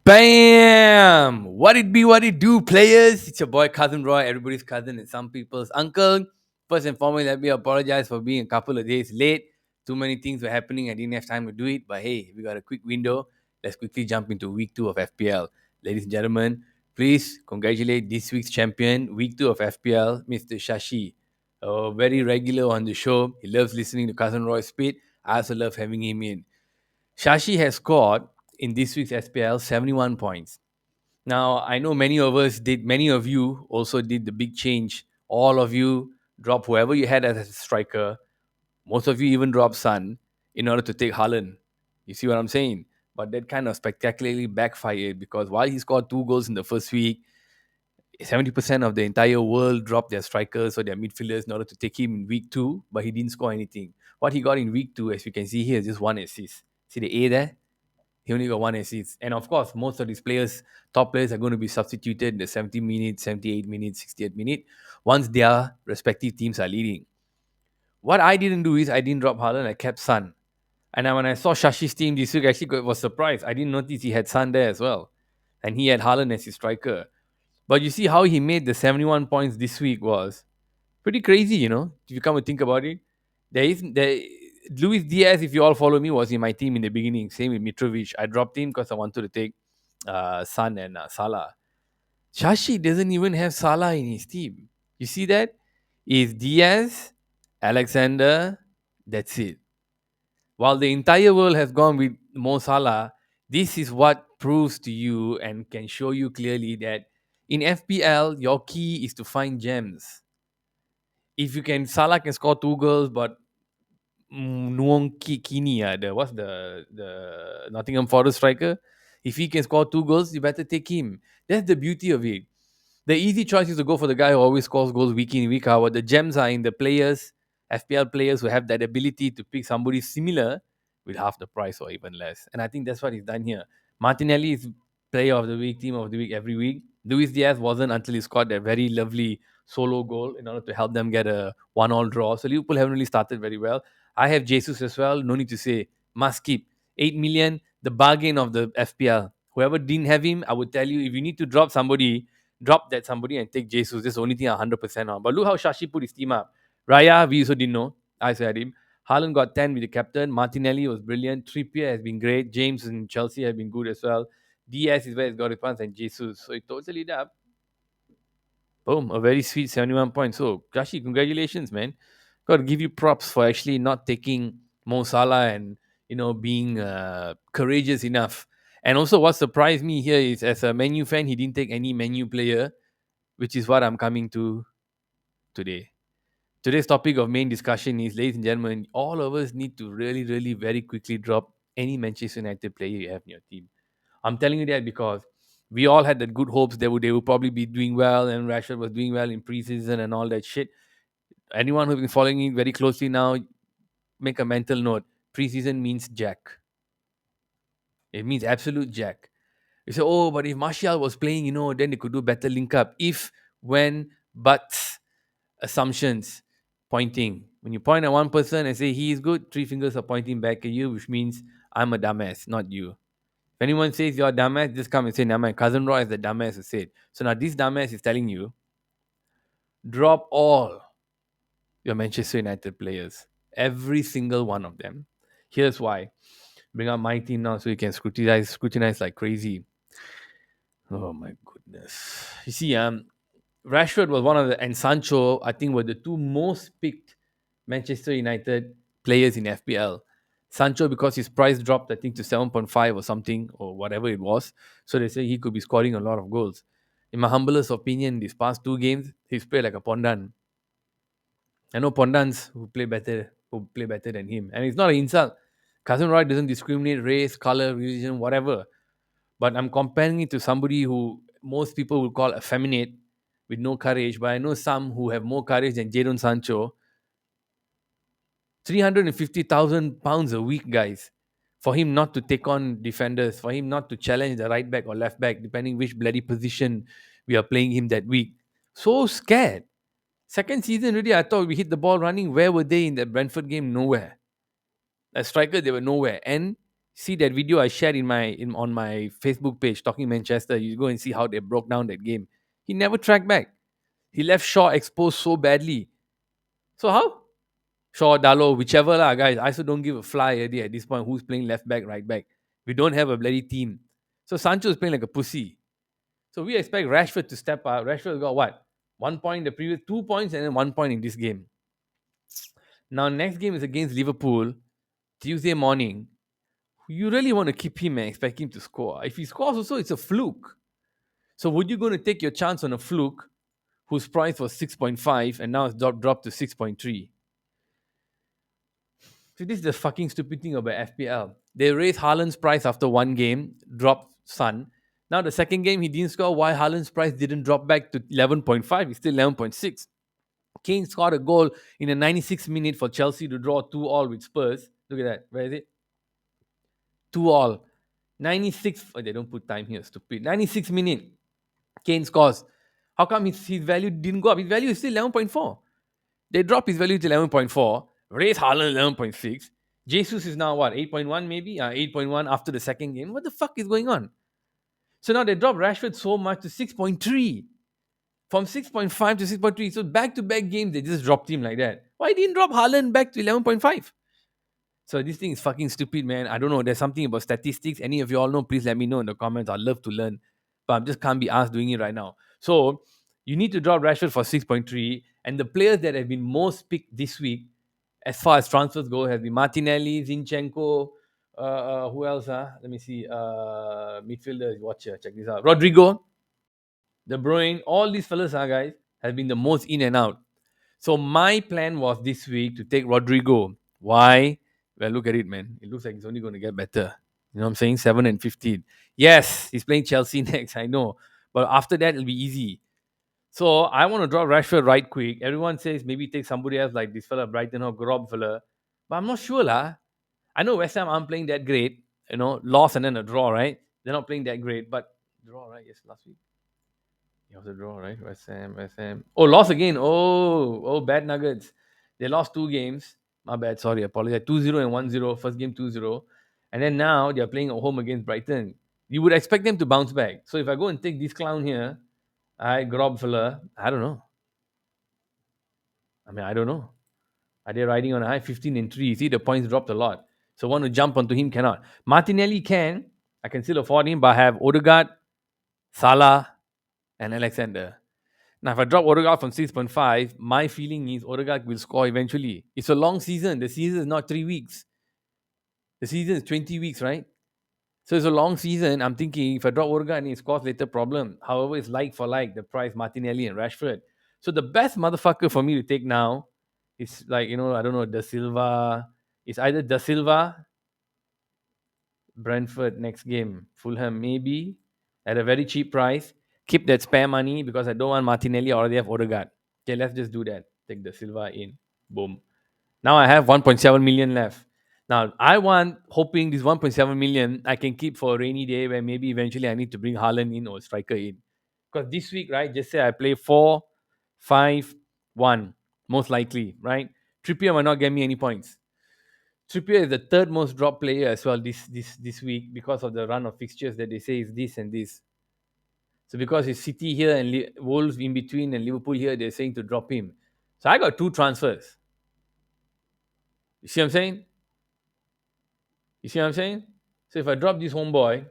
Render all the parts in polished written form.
Bam! What it be, what it do, players? It's your boy Cousin Roy, everybody's cousin and some people's uncle. First and foremost, let me apologize for being a couple of days late. Too many things were happening. I didn't have time to do it. But hey, we got a quick window. Let's quickly jump into week 2 of FPL. Ladies and gentlemen, please congratulate this week's champion, week 2 of FPL, Mr. Shashi. Very regular on the show. He loves listening to Cousin Roy speak. I also love having him in. Shashi has scored in this week's SPL 71 points. Now, I know many of you also did the big change. All of you dropped whoever you had as a striker. Most of you even dropped Sun in order to take Haaland. You see what I'm saying? But that kind of spectacularly backfired because while he scored 2 goals in the first week, 70% of the entire world dropped their strikers or their midfielders in order to take him in week 2, but he didn't score anything. What he got in week 2, as you can see here, is just one assist. See the A there? He only got one assist. And of course, most of these players, top players, are going to be substituted in the 70 minutes, 78 minutes, 68 minutes once their respective teams are leading. What I didn't do is I didn't drop Haaland, I kept Sun. And when I saw Shashi's team this week, I actually was surprised. I didn't notice he had Sun there as well. And he had Haaland as his striker. But you see how he made the 71 points this week was pretty crazy, if you come and think about it. There Luis Diaz, if you all follow me, was in my team in the beginning. Same with Mitrovic. I dropped him because I wanted to take Son and Salah. Shashi doesn't even have Salah in his team. You see that? Is Diaz, Alexander, that's it. While the entire world has gone with Mo Salah, this is what proves to you and can show you clearly that in FPL, your key is to find gems. If you can, Salah can score 2 goals, but Nuong Kini, what's the Nottingham Forest striker? If he can score 2 goals, you better take him. That's the beauty of it. The easy choice is to go for the guy who always scores goals week in, week out. But the gems are in the players, FPL players who have that ability to pick somebody similar with half the price or even less. And I think that's what he's done here. Martinelli is player of the week, team of the week every week. Luis Diaz wasn't until he scored that very lovely solo goal in order to help them get a 1-all draw. So Liverpool haven't really started very well. I have Jesus as well. No need to say. Must keep. 8 million, the bargain of the FPL. Whoever didn't have him, I would tell you, if you need to drop somebody, drop that somebody and take Jesus. That's the only thing I'm 100% on. But look how Shashi put his team up. Raya, we also didn't know. I said him. Haaland got 10 with the captain. Martinelli was brilliant. Trippier has been great. James and Chelsea have been good as well. Diaz is where he's got his points and Jesus. So it totally it up. Boom, a very sweet 71 points. So, Shashi, congratulations, man. Got to give you props for actually not taking Mo Salah and, being courageous enough. And also, what surprised me here is as a Menu fan, he didn't take any Menu player, which is what I'm coming to today. Today's topic of main discussion is, ladies and gentlemen, all of us need to really, really very quickly drop any Manchester United player you have in your team. I'm telling you that because we all had the good hopes they would probably be doing well, and Rashford was doing well in preseason and all that shit. Anyone who's been following it very closely now, make a mental note. Preseason means jack. It means absolute jack. You say, oh, but if Martial was playing, then they could do better link up. If, when, buts, assumptions, pointing. When you point at one person and say he is good, three fingers are pointing back at you, which means I'm a dumbass, not you. If anyone says you're a dumbass, just come and say, nah, my cousin Roy is the dumbass who said. So now this dumbass is telling you, drop all your Manchester United players. Every single one of them. Here's why. Bring up my team now so you can scrutinize like crazy. Oh my goodness. You see, Rashford was one of the, and Sancho, I think, were the two most picked Manchester United players in FPL. Sancho, because his price dropped, I think, to 7.5 or something, or whatever it was. So they say he could be scoring a lot of goals. In my humblest opinion, these past 2 games, he's played like a Pondan. I know Pondans who play better than him. And it's not an insult. Cousin Roy doesn't discriminate race, color, religion, whatever. But I'm comparing it to somebody who most people would call effeminate with no courage. But I know some who have more courage than Jadon Sancho. 350,000 pounds a week, guys, for him not to take on defenders, for him not to challenge the right back or left back, depending which bloody position we are playing him that week. So scared. Second season already, I thought we hit the ball running. Where were they in that Brentford game? Nowhere. As striker, they were nowhere. And See that video I shared on my Facebook page talking Manchester. You go and see how they broke down that game. He never tracked back. He left Shaw exposed so badly. So how? Shaw, Dallo, whichever lah, guys. I also don't give a fly idea at this point who's playing left back, right back. We don't have a bloody team. So Sancho is playing like a pussy. So we expect Rashford to step up. Rashford got what? 1 point the previous 2 points and then 1 point in this game. Now next game is against Liverpool, Tuesday morning. You really want to keep him and expect him to score. If he scores also, it's a fluke. So would you going to take your chance on a fluke whose price was 6.5 and now it's dropped to 6.3? So this is the fucking stupid thing about FPL. They raised Haaland's price after one game, dropped Son. Now the second game he didn't score. Why Haaland's price didn't drop back to 11.5? It's still 11.6. Kane scored a goal in the 96th minute for Chelsea to draw 2-all with Spurs. Look at that. Where is it? 2-all. 96. Oh, they don't put time here. Stupid. 96th minute. Kane scores. How come his value didn't go up? His value is still 11.4. They drop his value to 11.4. Raise Haaland 11.6. Jesus is now what? 8.1 maybe? 8.1 after the second game. What the fuck is going on? So now they drop Rashford so much to 6.3. From 6.5 to 6.3. So back to back games, they just dropped him like that. Why didn't drop Haaland back to 11.5? So this thing is fucking stupid, man. I don't know. There's something about statistics. Any of you all know, please let me know in the comments. I'd love to learn. But I just can't be asked doing it right now. So you need to drop Rashford for 6.3. And the players that have been most picked this week, as far as transfers go, has been Martinelli, Zinchenko, who else? Let me see. Midfielders, watch here. Check this out. Rodrigo, De Bruyne, all these fellas, guys, have been the most in and out. So my plan was this week to take Rodrigo. Why? Well, look at it, man. It looks like it's only going to get better. You know what I'm saying? 7 and 15. Yes, he's playing Chelsea next, I know. But after that, it'll be easy. So I want to drop Rashford right quick. Everyone says maybe take somebody else like this fella, Brighton or Grob fella. But I'm not sure, lah. I know West Ham aren't playing that great. Loss and then a draw, right? They're not playing that great. But draw, right? Yes, last week. It was a draw, right? West Ham, West Ham. Oh, lost again. Oh, bad Nuggets. They lost two games. My bad, sorry, apologize. 2-0 and 1-0. First game 2-0. And then now they're playing at home against Brighton. You would expect them to bounce back. So if I go and take this clown here, Grob fella, I don't know. I don't know. Are they riding on a high 15 and 3? See, the points dropped a lot. So want to jump onto him, cannot. Martinelli can. I can still afford him, but I have Odegaard, Salah, and Alexander. Now, if I drop Odegaard from 6.5, my feeling is Odegaard will score eventually. It's a long season. The season is not 3 weeks. The season is 20 weeks, right? So it's a long season. I'm thinking if I drop Odegaard and he scores later, problem. However, it's like for like the price Martinelli and Rashford. So the best motherfucker for me to take now is like, I don't know, Da Silva. It's either Da Silva, Brentford next game, Fulham maybe at a very cheap price. Keep that spare money because I don't want Martinelli or they have Odegaard. Okay, let's just do that. Take the Silva in. Boom. Now I have 1.7 million left. Now I want, hoping this 1.7 million I can keep for a rainy day where maybe eventually I need to bring Haaland in or striker in. Because this week, right, just say I play 4-5-1, most likely, right? Trippier might not get me any points. Trippier is the third most dropped player as well this week because of the run of fixtures that they say is this and this. So because it's City here and Wolves in between and Liverpool here, they're saying to drop him. So I got two transfers. You see what I'm saying? You see what I'm saying? So if I drop this homeboy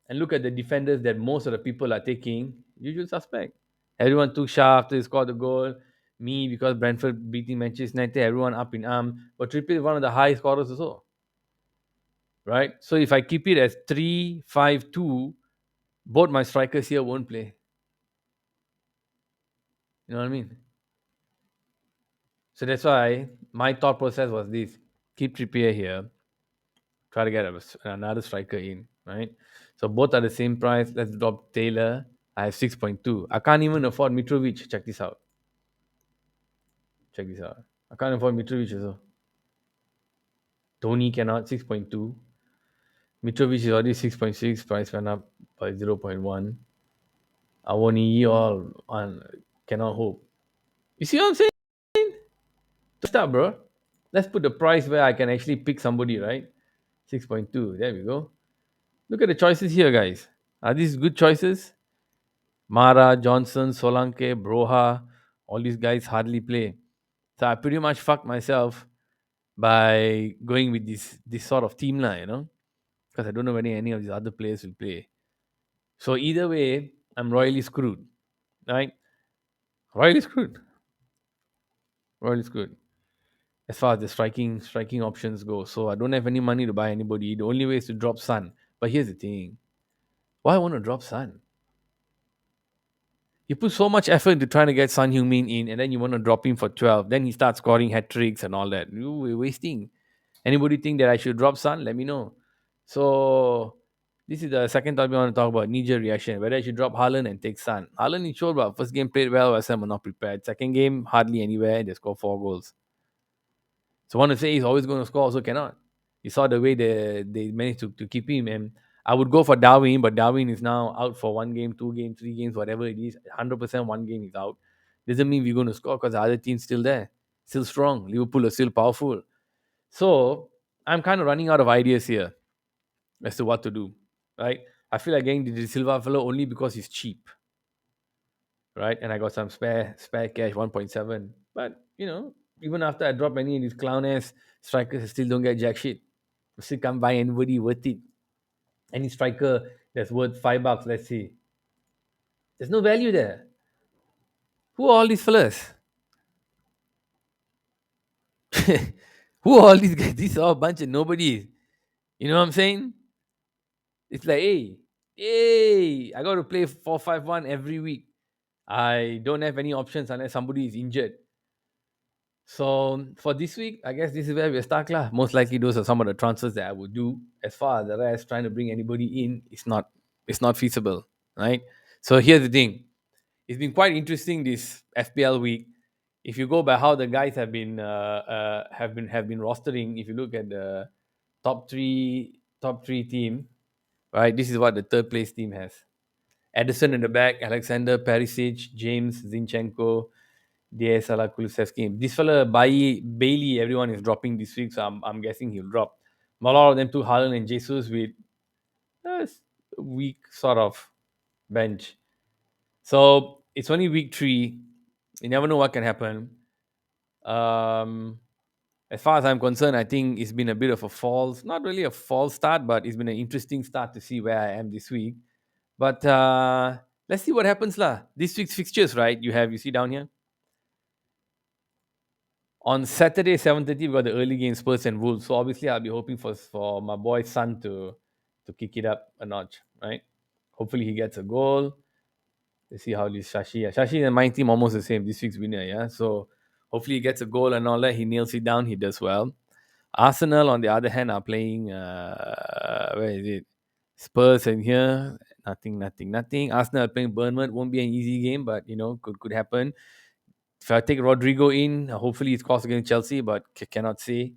and look at the defenders that most of the people are taking, usual suspect. Everyone took Shah after he scored the goal. Me, because Brentford beating Manchester United, everyone up in arm. But Trippier is one of the high scorers also. Right? So if I keep it as 3-5-2, both my strikers here won't play. You know what I mean? So that's why my thought process was this: keep Trippier here, try to get another striker in, right? So both are the same price. Let's drop Taylor. I have 6.2. I can't even afford Mitrovic. Check this out. Check this out. I can't afford Mitrovic also. Tony cannot 6.2. Mitrovic is already 6.6. Price went up by 0.1. Awoni all on cannot hope. You see what I'm saying? Stop, bro. Let's put the price where I can actually pick somebody, right? 6.2. There we go. Look at the choices here, guys. Are these good choices? Mara, Johnson, Solanke, Broha, all these guys hardly play. So I pretty much fucked myself by going with this sort of team line, because I don't know whether any of these other players will play. So either way, I'm royally screwed, right? Royally screwed. Royally screwed. As far as the striking options go. So I don't have any money to buy anybody. The only way is to drop Sun. But here's the thing. Why I want to drop Sun? You put so much effort into trying to get Sun Heung-min in, and then you want to drop him for 12. Then he starts scoring hat tricks and all that. We're wasting. Anybody think that I should drop Sun? Let me know. So this is the second topic I want to talk about, knee-jerk reaction. Whether I should drop Haaland and take Sun. Haaland is sure, but first game played well, West Ham were not prepared. Second game, hardly anywhere. They scored 4 goals. So one to say he's always going to score, also cannot. You saw the way they managed to keep him. And I would go for Darwin, but Darwin is now out for 1 game, 2 games, 3 games, whatever it is. 100% 1 game is out. Doesn't mean we're going to score because the other team's still there, still strong. Liverpool are still powerful. So I'm kind of running out of ideas here as to what to do, right? I feel like getting the Silva fellow only because he's cheap, right? And I got some spare cash, 1.7. But even after I drop any of these clown ass strikers, I still don't get jack shit. I still can't buy anybody worth it. Any striker that's worth $5, let's see. There's no value there. Who are all these fellas? Who are all these guys? These are a bunch of nobodies. You know what I'm saying? It's like, hey, I got to play 4-5-1 every week. I don't have any options unless somebody is injured. So for this week, I guess this is where we're stuck lah. Most likely those are some of the transfers that I would do. As far as the rest, trying to bring anybody in, it's not feasible, right? So here's the thing. It's been quite interesting this FPL week. If you go by how the guys have been rostering, if you look at the top three team, right? This is what the third place team has. Edison in the back, Alexander, Perisic, James, Zinchenko, DSLR, Kulusevski. This fella, Bailey, everyone is dropping this week, so I'm guessing he'll drop. A lot of them too, Haaland and Jesus with a weak sort of bench. So it's only week 3. You never know what can happen. Um, as far as I'm concerned, I think it's been a bit of a false, not really a false start, but it's been an interesting start to see where I am this week. But let's see what happens lah. This week's fixtures, right? You see down here. On Saturday, 7:30, we got the early game Spurs and Wolves. So obviously I'll be hoping for my boy Son to kick it up a notch, right? Hopefully he gets a goal. Let's see how this Shashi and my team almost the same. This week's winner, yeah. So hopefully he gets a goal and all that. He nails it down. He does well. Arsenal, on the other hand, are playing. Where is it? Spurs in here. Nothing. Arsenal are playing Bournemouth. Won't be an easy game, but could happen. If I take Rodrigo in, hopefully it scores against Chelsea, but cannot say.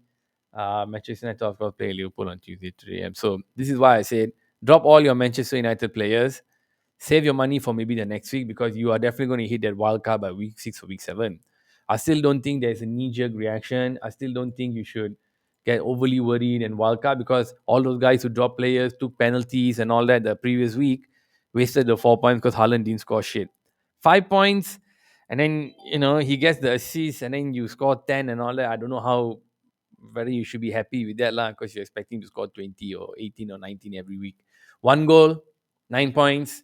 Manchester United, of course, play Liverpool on Tuesday, 3 a.m. So this is why I said drop all your Manchester United players. Save your money for maybe the next week because you are definitely going to hit that wild card by week 6 or week 7. I still don't think there's a knee-jerk reaction. I still don't think you should get overly worried and wild card because all those guys who dropped players, took penalties and all that the previous week, wasted the 4 points because Haaland didn't score shit. 5 points, and then he gets the assist, and then you score 10 and all that. I don't know how whether you should be happy with that lah, because you're expecting to score 20 or 18 or 19 every week. 1 goal, 9 points,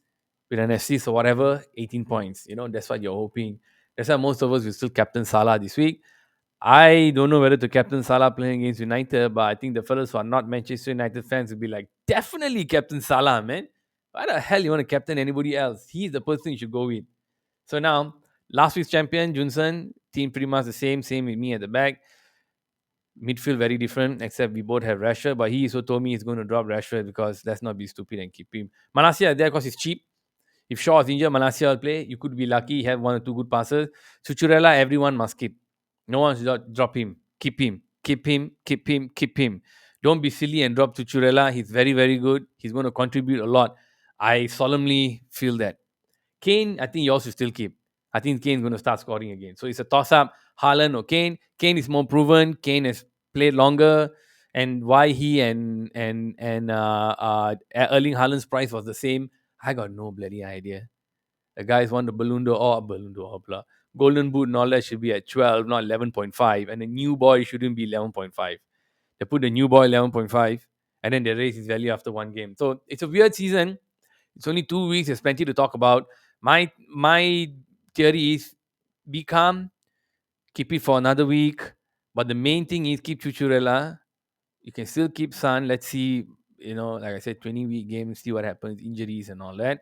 with an assist or whatever, 18 points. That's what you're hoping. That's why most of us will still captain Salah this week. I don't know whether to captain Salah playing against United, but I think the fellas who are not Manchester United fans will be like, definitely captain Salah, man. Why the hell you want to captain anybody else? He's the person you should go with. So now, last week's champion, Junson, team pretty much the same with me at the back. Midfield very different, except we both have Rashford, but he also told me he's going to drop Rashford because let's not be stupid and keep him. Malacia there because he's cheap. If Shaw is injured, Malacia will play. You could be lucky, have 1 or 2 good passes. Cucurella, everyone must keep. No one should drop him. Keep him. Keep him. Keep him. Keep him. Don't be silly and drop Cucurella. He's very, very good. He's going to contribute a lot. I solemnly feel that. Kane, I think you also still keep. I think Kane's going to start scoring again. So it's a toss up. Haaland or Kane. Kane is more proven. Kane has played longer. and why he and Erling Haaland's price was the same, I got no bloody idea. The guys won the Balloon d'Or, blah. Golden Boot and all that should be at 12, not 11.5. And the new boy shouldn't be 11.5. They put the new boy 11.5, and then they raise his value after one game. So it's a weird season. It's only 2 weeks. There's plenty to talk about. My theory is be calm, keep it for another week. But the main thing is keep Chuchurella. You can still keep Sun. Let's see, like I said, 20-week game, see what happens, injuries and all that.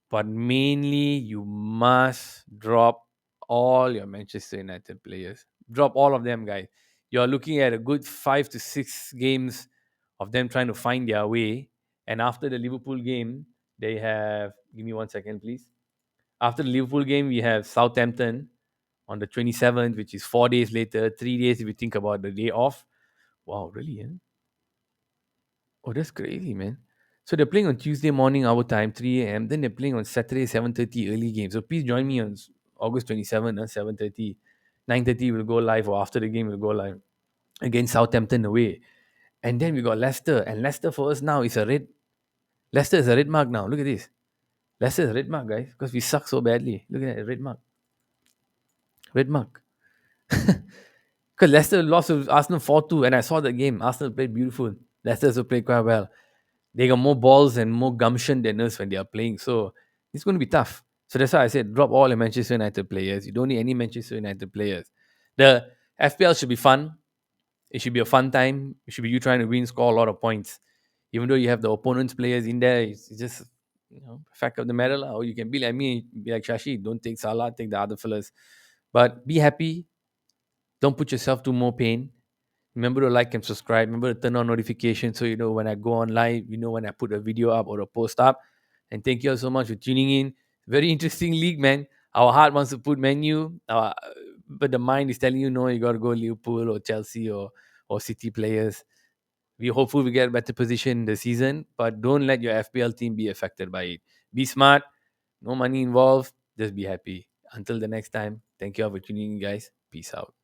But mainly, you must drop all your Manchester United players. Drop all of them, guys. You're looking at a good 5 to 6 games of them trying to find their way. And after the Liverpool game, they have. Give me 1 second, please. After the Liverpool game, we have Southampton on the 27th, which is 4 days later. 3 days if you think about the day off. Wow, really? Eh? Oh, that's crazy, man. So they're playing on Tuesday morning our time, 3 a.m. Then they're playing on Saturday, 7:30 early game. So please join me on August 27th, 7:30. 9:30 will go live, or after the game will go live against Southampton away. And then we got Leicester. And Leicester for us now is a red. Leicester is a red mark now. Look at this. Leicester is a red mark, guys, because we suck so badly. Look at that, red mark. Red mark. Because Leicester lost to Arsenal 4-2, and I saw the game. Arsenal played beautiful. Leicester also played quite well. They got more balls and more gumption than us when they are playing. So it's going to be tough. So that's why I said drop all the Manchester United players. You don't need any Manchester United players. The FPL should be fun. It should be a fun time. It should be you trying to win, score a lot of points. Even though you have the opponent's players in there, it's just fact of the matter. Or you can be like me, be like Shashi. Don't take Salah, take the other fellas. But be happy. Don't put yourself to more pain. Remember to like and subscribe. Remember to turn on notifications so you know when I go on live, you know when I put a video up or a post up. And thank you all so much for tuning in. Very interesting league, man. Our heart wants to put menu, but the mind is telling you no, you got to go Liverpool or Chelsea or City players. We hopefully we get a better position in the season, but don't let your FPL team be affected by it. Be smart. No money involved. Just be happy. Until the next time, thank you all for tuning in, guys. Peace out.